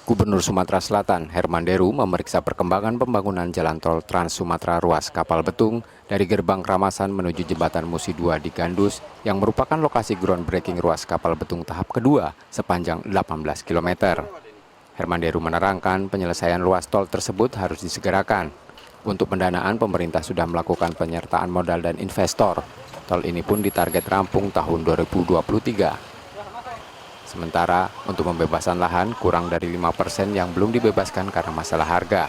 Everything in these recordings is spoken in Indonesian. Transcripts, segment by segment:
Gubernur Sumatera Selatan, Herman Deru, memeriksa perkembangan pembangunan jalan tol Trans Sumatera ruas Kapal Betung dari Gerbang Kramasan menuju Jembatan Musi 2 di Gandus, yang merupakan lokasi groundbreaking ruas Kapal Betung tahap kedua sepanjang 18 km. Herman Deru menerangkan penyelesaian ruas tol tersebut harus disegerakan. Untuk pendanaan, pemerintah sudah melakukan penyertaan modal dan investor. Tol ini pun ditarget rampung tahun 2023. Sementara untuk pembebasan lahan kurang dari 5% yang belum dibebaskan karena masalah harga.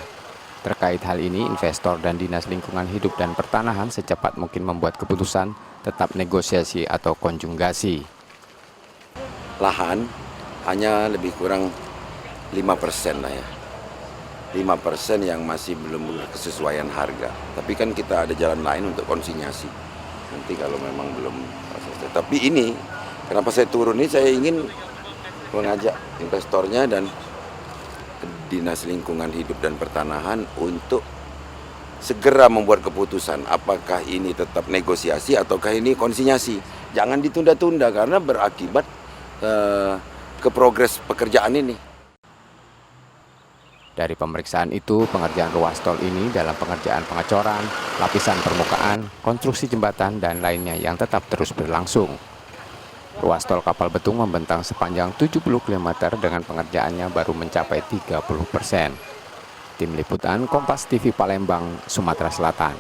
Terkait hal ini, investor dan Dinas Lingkungan Hidup dan Pertanahan secepat mungkin membuat keputusan tetap negosiasi atau konjungasi. Lahan hanya lebih kurang 5% lah ya. 5% yang masih belum kesesuaian harga. Tapi kan kita ada jalan lain untuk konsinyasi. Nanti kalau memang belum selesai. Tapi ini, kenapa saya turun ini, saya ingin mengajak investornya dan Dinas Lingkungan Hidup dan Pertanahan untuk segera membuat keputusan apakah ini tetap negosiasi ataukah ini konsinyasi. Jangan ditunda-tunda karena berakibat ke progres pekerjaan ini. Dari pemeriksaan itu, pengerjaan ruas tol ini dalam pengerjaan pengecoran, lapisan permukaan, konstruksi jembatan, dan lainnya yang tetap terus berlangsung. Ruas tol Kapal Betung membentang sepanjang 70 km dengan pengerjaannya baru mencapai 30%. Tim Liputan Kompas TV Palembang, Sumatera Selatan.